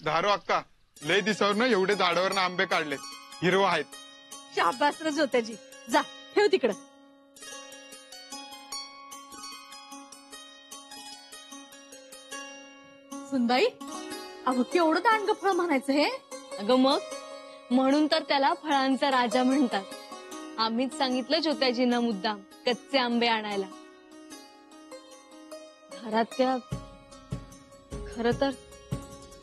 धारो अक्का, लय दिसावर ना एवढे झाडावर आंबे काढले, हिरवा आहेत. शाबास रे ज्योत्याजी, जा ठेव तिकडं. सुनबाई, अगं केवढं दांडग फळ म्हणायचं हे. अगं मग म्हणून तर त्याला फळांचा राजा म्हणतात. आम्हीच सांगितलं ज्योत्याजींना मुद्दाम कच्चे आंबे आणायला. घरातल्या खरं तर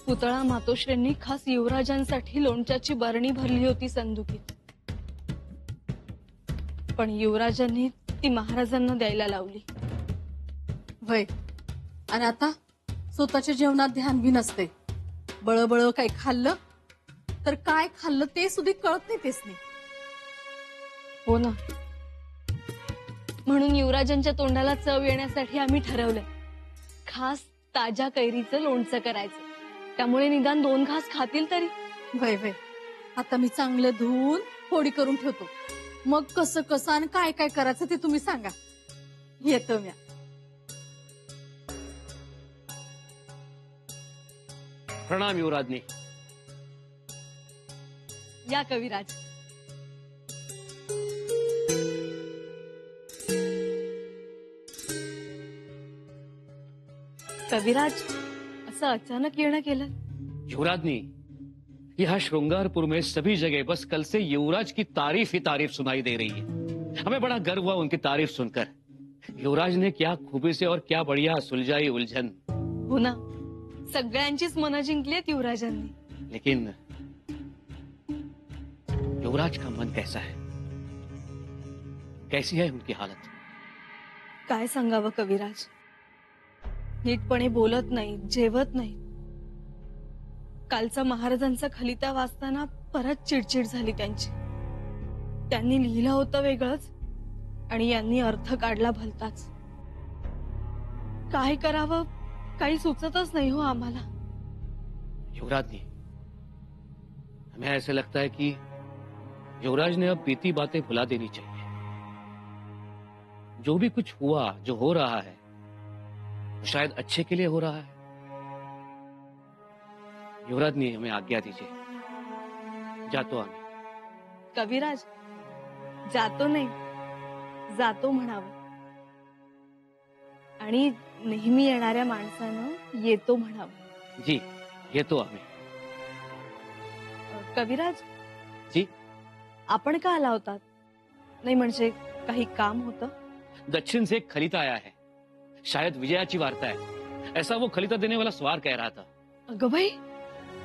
पुतळा मातोश्रींनी खास युवराजांसाठी लोणच्याची बरणी भरली होती संदुकीत, पण युवराजांनी ती महाराजांना द्यायला लावली. वय, आणि आता स्वतःच्या जेवणात ध्यान बी नसते. बळबळ काही खाल्लं तर काय खाल्लं ते सुद्धा कळत नाही तेच नाही. हो ना, म्हणून युवराजांच्या तोंडाला चव येण्यासाठी आम्ही ठरवलंय खास ताज्या कैरीचं लोणचं करायचं. त्यामुळे निदान 2 घास खातील तरी. वय वय, आता मी चांगलं धुवून फोडी करून ठेवतो. मग कसं कसं आणि काय काय करायचं ते तुम्ही सांगा. येतो म्या. प्रणाम युवराजनी. या कविराज. कविराज, असं अचानक येणं केलं? युवराजनी, यह श्रृंगारपुर में सभी जगह बस कल से युवराज की तारीफ ही तारीफ सुनाई दे रही है. हमें बड़ा गर्व हुआ उनकी तारीफ सुनकर. युवराज ने क्या खूबी से और क्या बढ़िया सुलझाई उलझन. हो ना, सगळ्यांचीच मनं जिंकलीत युवराजांनी. लेकिन युवराज का मन कैसा है, कैसी है उनकी हालत? काय सांगावं कविराज, नीटपणे बोलत नाही, जेवत नाही. कालचा महाराजांचा खलिता वाचताना परत चिडचिड झाली त्यांची. त्यांनी लिहिलं होतं वेगळंच आणि यांनी अर्थ काढला भलताच. काय करावं काही सुचतच नाही हो आम्हाला. युवराज ने, हमें ऐसे लगता है कि युवराज ने अब बीती बातें भुला देनी चाहिए. जो भी कुछ हुआ, जो हो रहा है, शायद अच्छे के लिए हो रहा है. युवराज ने हमें आज्ञा दीजिए, जातो आम्ही. कविराज, जातो नाही, जातो म्हणावं. आणि नेहमी येणाऱ्या माणसानं येतो म्हणावं. जी, येतो आम्ही. कविराज जी, आपण का आला होतात? नाही म्हणजे काही काम होतं? दक्षिण से एक खलीता आया है, शायद विजयाची वार्ता है, ऐसा वो खलीता देने वाला स्वार कह रहा था. अगं बाई,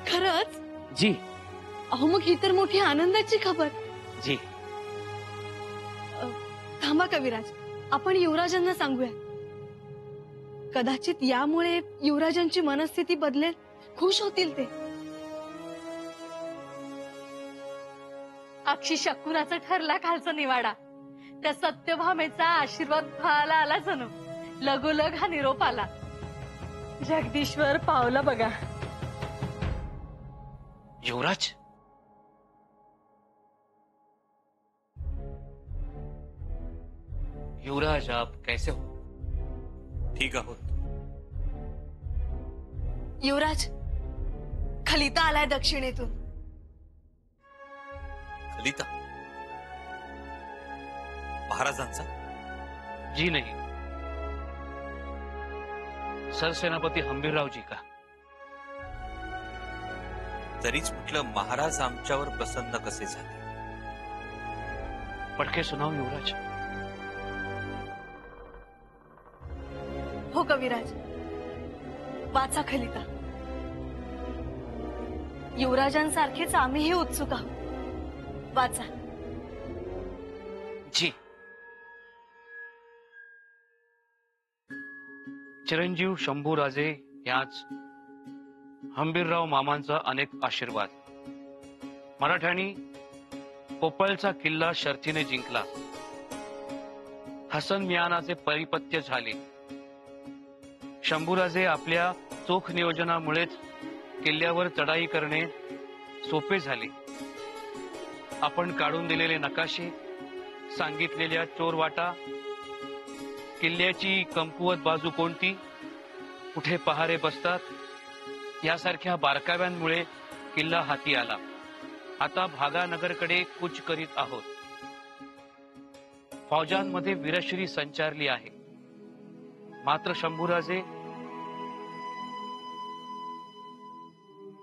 खरंच? जी. अहो मग ही तर मोठी आनंदाची खबर. जी. थांबा कविराज, आपण युवराजांना सांगूया. कदाचित यामुळे युवराजांची मनस्थिती बदलेल, खुश होतील ते. अक्षी शकुराचा ठरला खालचा निवाडा. त्या सत्यभामेचा आशीर्वाद फळाला आला जणू. लगोलग हा निरोप आला. जगदीश्वर पावला बघा. युवराज, युवराज आप कैसे हो? ठीक आहोत. युवराज, खलिता आलाय दक्षिणेतून. खलिता महाराजांचा? जी नहीं, सरसेनापती हंबीरराव जी का. तरीच म्हटलं महाराज आमच्यावर प्रसन्न कसे झाले. पढ़ के सुनाओ युवराज. हो कविराज, वाचा खलिता. युवराजांसारखेच आम्हीही उत्सुक आहोत. वाचा. जी. चिरंजीव शंभूराजे याच हंबीरराव मामांचा अनेक आशीर्वाद. मराठ्यांनी पोपळचा किल्ला शर्थीने जिंकला. हसन मियानाचे परिपत्य झाले. शंभूराजे आपल्या चोख नियोजनामुळेच किल्ल्यावर चढाई करणे सोपे झाले. आपण काढून दिलेले नकाशे, सांगितलेल्या चोरवाटा, किल्ल्याची कमकुवत बाजू कोणती, कुठे पहारे बसतात, यासारख्या बारकाव्यांमुळे किल्ला हाती आला. आता भागानगरकडे कूच करीत आहोत. फौजांमध्ये वीरश्री संचारली आहे. मात्र शंभूराजे,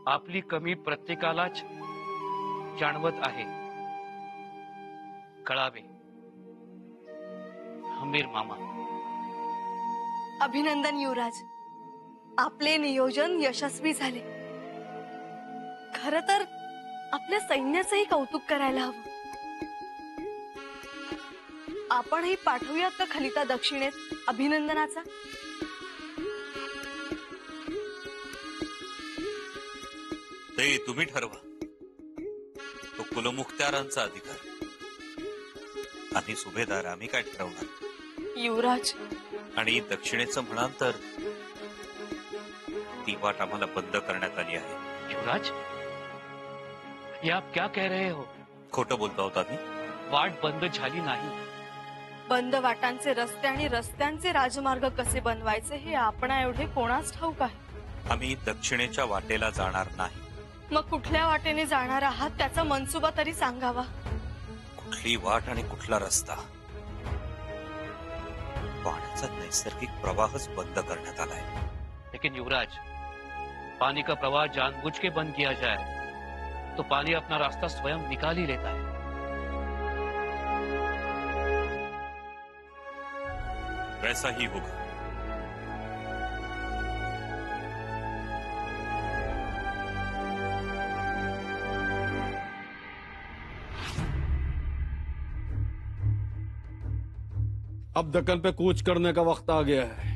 आपली कमी प्रत्येकालाच जाणवत आहे. कळावे. हमीर मामा. अभिनंदन युवराज, आपले नियोजन यशस्वी झाले. खर तर आपल्या सैन्याचंही कौतुक करायला हवं. आपणही पाठवूयात का खलिता दक्षिणेत अभिनंदनाचा? ते तुम्ही ठरवा. तो कुलमुख्तारांचा अधिकार. आम्ही सुभेदार, आम्ही काय ठरवणार? युवराज, आणि दक्षिणेचं म्हणाल तर ती वाट आम्हाला बंद करण्यात आली आहे. युवराज, ये आप क्या कह रहे हो? खोटं बोलता होता मी? वाट बंद झाली नाही. बंद वाटांचे रस्ते आणि रस्त्यांचे राजमार्ग कसे बनवायचे हे आपणा एवढे कोणास ठाऊक आहे? आम्ही दक्षिणेच्या वाटेला जाणार नाही. मग कुठल्या वाटेने जाणार आहात त्याचा मनसुबा तरी सांगावा. कुठली वाट आणि कुठला रस्ता? पाण्याचा नैसर्गिक प्रवाहच बंद करण्यात आलाय. लेकिन युवराज, पानी का प्रवाह जानबूझ के बंद किया जाए तो पानी अपना रास्ता स्वयं निकाल ही लेता है. वैसा ही होगा. अब दक्कन पे कूच करने का वक्त आ गया है.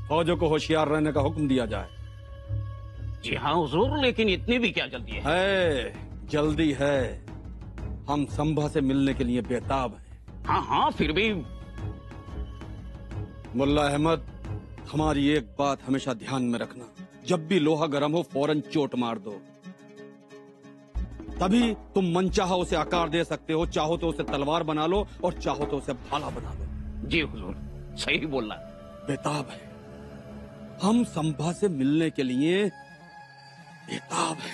फौजों को होशियार रहने का हुक्म दिया जाए. जी हाँ हुजूर, लेकिन इतनी भी क्या जल्दी है? जल्दी है. हम संभा से मिलने के लिए बेताब हैं. हाँ हाँ, फिर भी. मुल्ला अहमद, हमारी एक बात हमेशा ध्यान में रखना. जब भी लोहा गर्म हो फौरन चोट मार दो. तभी तुम मनचाहा उसे आकार दे सकते हो. चाहो तो उसे तलवार बना लो और चाहो तो उसे भाला बना लो. जी हुजूर, सही बोल रहा. बेताब है. हम संभा से मिलने के लिए बेताब है.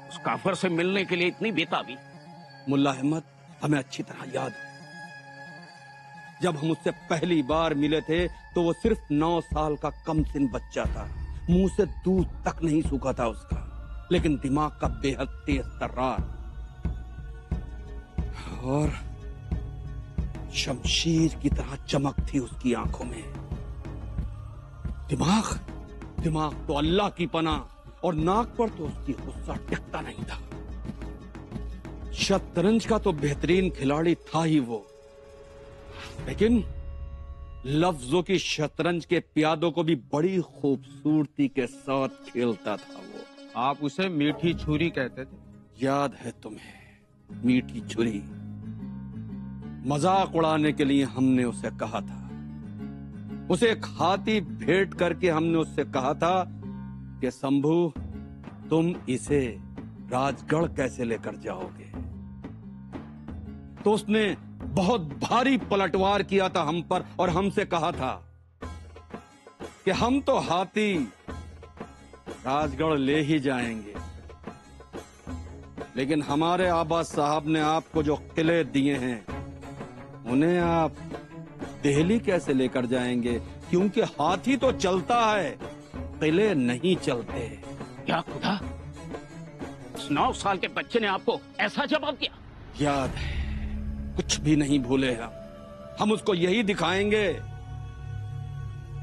उस काफर से मिलने के लिए इतनी बेताबी? मुल्ला अहमद, हमें अच्छी तरह याद है. जब हम उससे पहली बार मिले थे तो वो सिर्फ 9 साल का कमसिन बच्चा था. मुंह से दूध तक नहीं सूखा था उसका, लेकिन दिमाग का बेहद तेज तर्रार. और शमशीर की तरह चमक थी उसकी आंखों में. दिमाग तो अल्लाह की पनाह, और नाक पर तो उसकी गुस्सा टिकता नहीं था. शतरंज का तो बेहतरीन खिलाड़ी था ही वो, लेकिन लफ्जों की शतरंज के प्यादों को भी बड़ी खूबसूरती के साथ खेलता था वो. आप उसे मीठी छुरी कहते थे. याद है तुम्हें? मीठी छुरी. मजाक उड़ाने के लिए हमने उसे कहा था. उसे एक हाथी भेंट करके हमने उससे कहा था कि शंभू, तुम इसे राजगढ़ कैसे लेकर जाओगे? तो उसने बहुत भारी पलटवार किया था हम पर और हमसे कहा था कि हम तो हाथी राजगढ़ ले ही जाएंगे, लेकिन हमारे आबा साहब ने आपको जो किले दिए हैं उन्हें आप दिल्ली कैसे लेकर जाएंगे? क्योंकि हाथी तो चलता है, किले नहीं चलते. क्या खुदा, उस 9 साल के बच्चे ने आपको ऐसा जवाब दिया? याद है, कुछ भी नहीं भूले हम उसको यही दिखाएंगे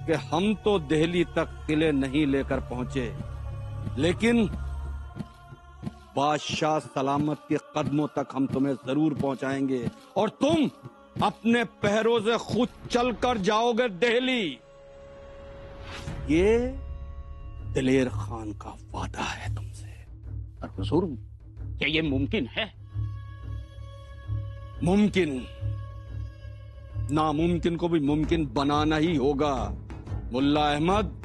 कि हम तो दिल्ली तक किले नहीं लेकर पहुंचे, लेकिन बादशाह सलामत के कदमों तक हम तुम्हें जरूर पहुंचाएंगे और तुम अपने पैरों से खुद चलकर जाओगे दिल्ली. ये दिलेर खान का वादा है तुमसे. पर हुजूर, क्या ये मुमकिन है? मुमकिन, नामुमकिन को भी मुमकिन बनाना ही होगा. मुल्ला अहमद,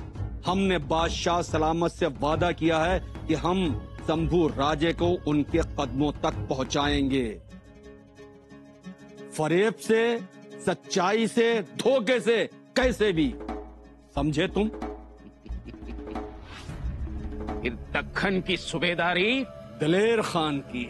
हमने बादशाह सलामत से वादा किया है कि हम शंभू राजे को उनके कदमों तक पहुंचाएंगे. फरेब से, सच्चाई से, धोखे से, कैसे भी. समझे तुम? कि दक्खन की सूबेदारी दलेर खान की।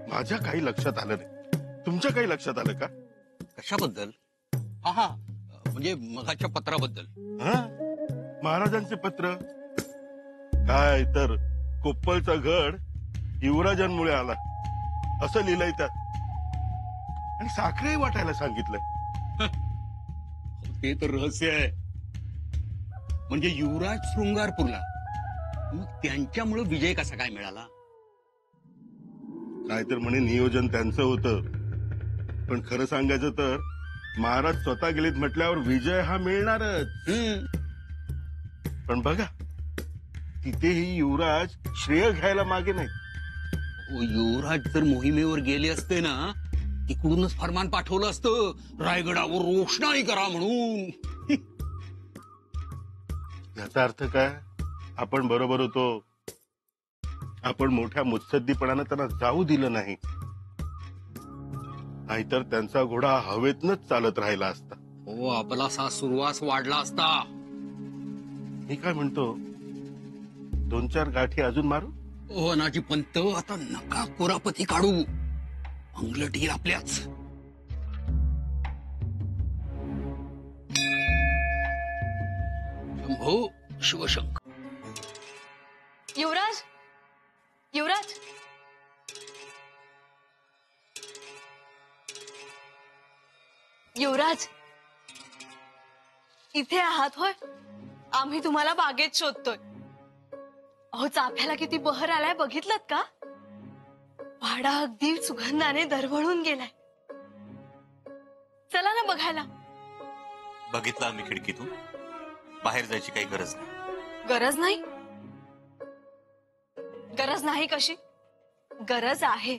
माझ्या काही लक्षात आलं नाही, तुमच्या काही लक्षात आलं का? कशाबद्दल? हा, म्हणजे मगाच्या पत्राबद्दल. हा? महाराजांचे पत्र काय तर कोप्पलचा गड युवराजांमुळे आला असं लिहिलंय त्यात, आणि साखरही वाटायला सांगितलंय. ते तर रहस्य आहे. म्हणजे युवराज शृंगारपूरला, मग त्यांच्यामुळे विजय कसा काय मिळाला? नाहीतर म्हणे नियोजन त्यांचं होतं, पण खरं सांगायचं तर महाराज स्वतः गेलेत म्हटल्यावर विजय हा मिळणारच. पण बघा, तिथेही युवराज श्रेय घ्यायला मागे नाही. युवराज जर मोहिमेवर गेले असते ना, तिकडूनच फरमान पाठवलं असतं, रायगडावर रोषणाई करा म्हणून. याचा अर्थ काय? आपण बरोबर होतो, आपण मोठ्या मुत्सद्दीपणानं त्यांना जाऊ दिलं नाही, नाहीतर त्यांचा घोडा हवेतनच चालत राहिला असता. हो, आपला सुरवास वाढला असता. मी काय म्हणतो, 2-4 गाठी अजून मारू? हो नाजी पंत, आता नका कोरापती काढू, अंगलट येईल आपल्याच. शंभो शिवशंकर. युवराज, युवराज, युवराज, इथे आहात होय? आम्ही तुम्हाला बागेत शोधतोय. अहो, चाफ्याला किती बहर आलाय बघितलं का? वाडा अगदी सुगंधाने दरवळून गेलाय. चला ना बघायला. बघितलं आम्ही खिडकीतून, बाहेर जायची काही गरज नाही. गरज नाही? गरज नाही कशी? गरज आहे.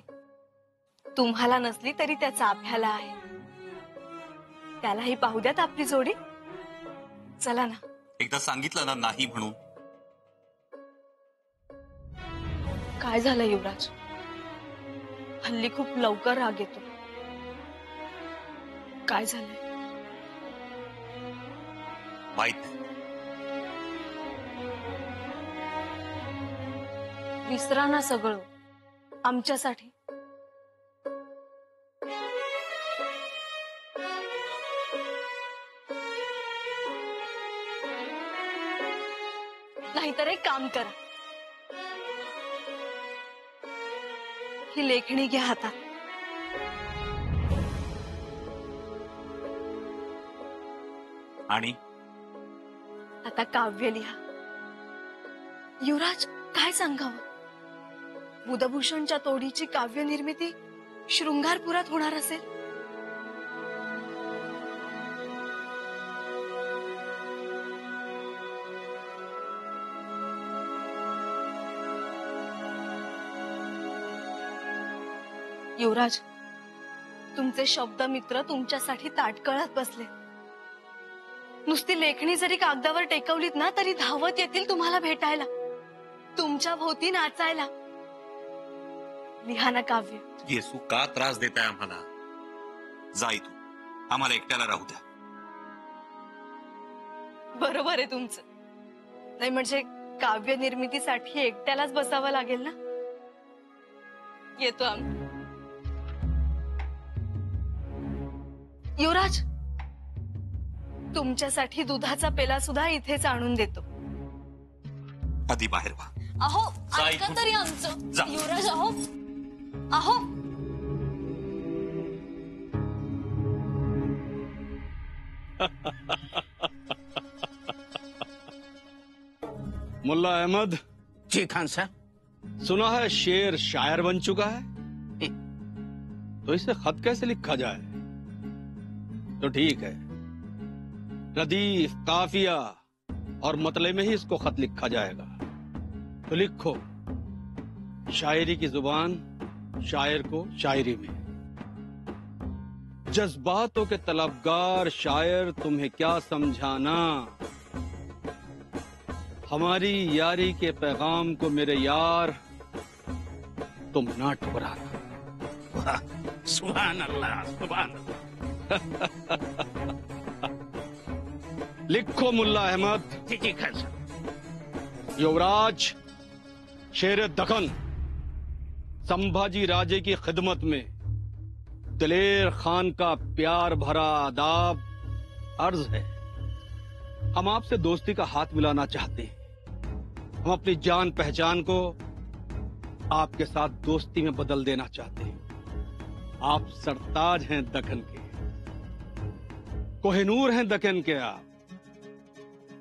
तुम्हाला नसली तरी त्या चाफ्याला आहे. त्यालाही पाहू द्यात आपली जोडी. चला ना. एकदा सांगितलं ना नाही म्हणून. काय झालं युवराज? हल्ली खूप लवकर राग येतो. काय झालं? माहित नाही. विसरा ना सगळं आमच्यासाठी. नाहीतर एक काम करा, ही लेखणी घ्या हातात. आणि आता काव्य लिहा. युवराज, काय सांगावं? बुधभूषणच्या तोडीची काव्य निर्मिती शृंगारपुरात होणार असेल. युवराज, तुमचे शब्द मित्र तुमच्यासाठी ताटकळत बसले. नुसती लेखणी जरी कागदावर टेकवलीत ना तरी धावत येतील तुम्हाला भेटायला, तुमच्या भोवती नाचायला. लिहा ना काव्य. येसू, का त्रास देताय आम्हाला? जा इथून, आम्हाला एकट्याला राहू द्या. बरोबर आहे तुमचं. नाही म्हणजे काव्य निर्मितीसाठी एकट्यालाच बसावं लागेल ना. येतो आम्ही. युवराज, तुमच्यासाठी दुधाचा पेला सुद्धा इथेच आणून देतो. आधी बाहेर व्हा. अहो, जा ऐका इथून. तरी आमचं. जा. युवराज, अहो अहो. मुल्ला अहमद, जी खान साहब। सुना है शेर शायर बन चुका है, तो इसे खत कैसे लिखा जाए? तो ठीक है, रदीफ, काफिया और मतले में ही इसको खत लिखा जाएगा। तो लिखो, शायरी की जुबान शायर को शायरी में। जज्बातों के तलबगार शायर तुम्हें क्या समझाना, हमारी यारी के पैगाम को मेरे यार तुम ना ठुकराना। वाह, सुभान अल्लाह, सुभान अल्लाह। लिखो मुल्ला अहमद। जी खान साहब। युवराज शेर दखन संभाजी राजे की खिदमत में दिलेर खान का प्यार भरा आदाब अर्ज है। हम आपसे दोस्ती का हाथ मिलाना चाहते हैं। हम अपनी जान पहचान को आपके साथ दोस्ती में बदल देना चाहते हैं। आप सरताज हैं दक्कन के, कोहिनूर हैं दक्कन के आप,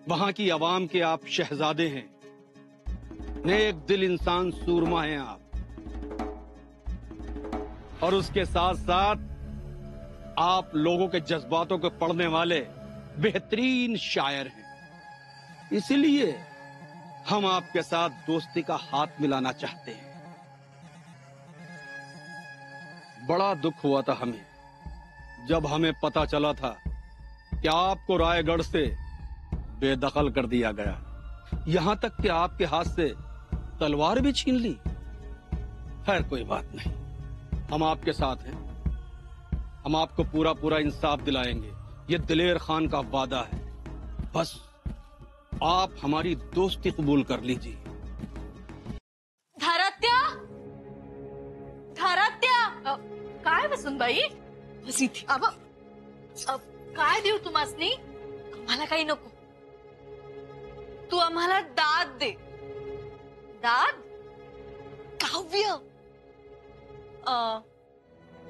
वहां की आवाम के आप शहजादे हैं, नेक दिल इंसान सूरमा हैं आप, और उसके साथ साथ आप लोगों के जज्बातों को पढ़ने वाले बेहतरीन शायर हैं। इसीलिए हम आपके साथ दोस्ती का हाथ मिलाना चाहते हैं। बड़ा दुख हुआ था हमें जब हमें पता चला था कि आपको रायगढ़ से बेदखल कर दिया गया, यहां तक कि आपके हाथ से तलवार भी छीन ली। खैर कोई बात नहीं, हम आपके साथ हैं। हम आपको पूरा पूरा इंसाफ दिलाएंगे, ये दिलेर खान का वादा है। बस आप हमारी दोस्ती कबूल कर लीजिए। धारात्या, धारात्या, काय वसंतबाई? बस इथे. अब काय देऊ तुम्हासनी? आम्हाला काही नको. तू आम्हाला दाद दे. दाद? काव्य.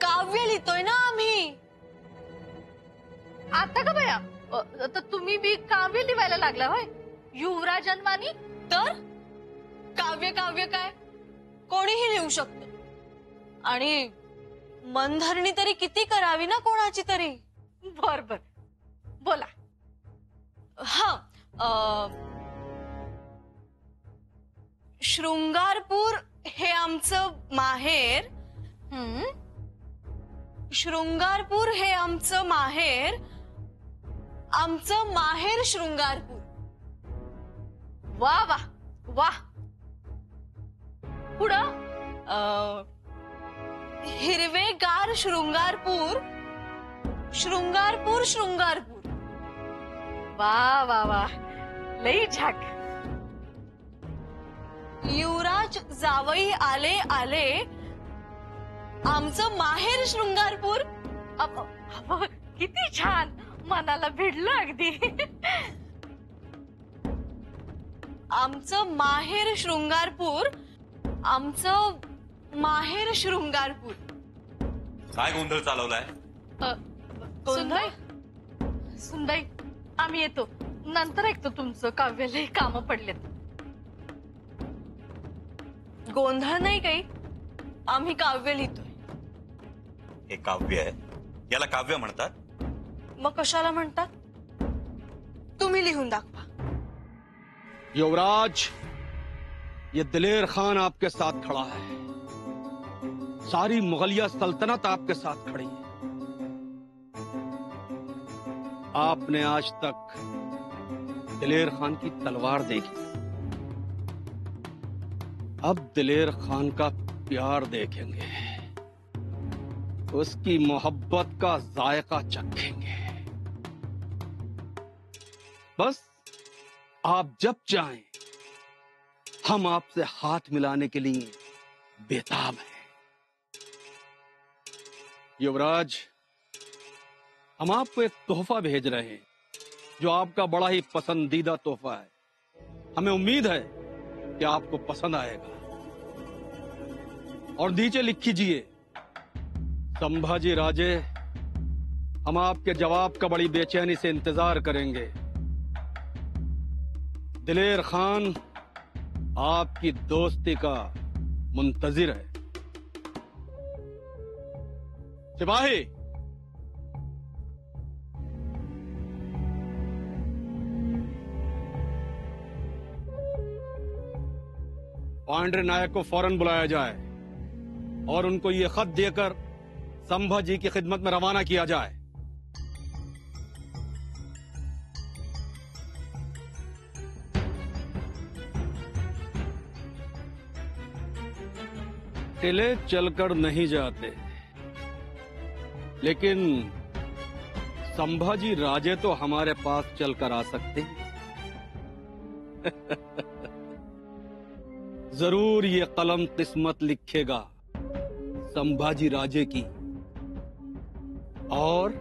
काव्य लिहितोय ना आम्ही. आता का बया? तर तुम्ही बी काव्य लिहायला लागला होय? युवराजन्मानी? तर काव्य काव्य काय कोणीही लिहू शकतो. आणि मनधरणी तरी किती करावी ना कोणाची तरी. बर बर, बोला. हा, शृंगारपूर हे आमचं माहेर. शृंगारपूर हे आमचं माहेर. आमचं माहेर शृंगारपूर. वा वा वा. पुढं? हिरवेगार शृंगारपूर. शृंगारपूर शृंगारपूर. वा वा वा, लई झाक. युवराज जावई आले आले. आमचं माहेर शृंगारपूर. किती छान, मनाला भिडलं अगदी. आमचं माहेर शृंगारपूर. आमचं माहेर शृंगारपूर. काय गोंधळ चालवलाय? सुनबाई, सुनबाई, आम्ही येतो. नंतर ऐकतो तुमचं काव्य. लई कामं पडलेत. गोंधळ नाही काही. आम्ही काव्य लिहितोय. हे काव्य आहे, याला काव्य म्हणतात? मग कशाला म्हणतात? तुम्ही लिहून दाखवा. युवराज, ये दिलेर खान आपके साथ खड़ा है। सारी मुगलिया सल्तनत आपके साथ खड़ी है। आपने आज तक दिलेर खान की तलवार देखी, अब दिलेर खान का प्यार देखेंगे, उसकी मोहब्बत का जायका चखेंगे। बस आप जब चाहें हम आपसे हाथ मिलाने के लिए बेताब हैं। युवराज, हम आपको एक तोहफा भेज रहे हैं जो आपका बड़ा ही पसंदीदा तोहफा है। हमें उम्मीद है कि आपको पसंद आएगा। और नीचे लिख कीजिए, संभाजी राजे, हम आपके जवाब का बड़ी बेचैनी से इंतजार करेंगे। दिलेर खान आपकी दोस्ती का मुंतजिर है। सिपाही, पांड्रे नायक को फौरन बुलाया जाए और उनको ये खत देकर संभाजी की खिदमत में रवाना किया जाए। टिले चलकर नहीं जाते, लेकिन संभाजी राजे तो हमारे पास चलकर आ सकते हैं। जरूर ये कलम किस्मत लिखेगा संभाजी राजे की, और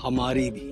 हमारी भी।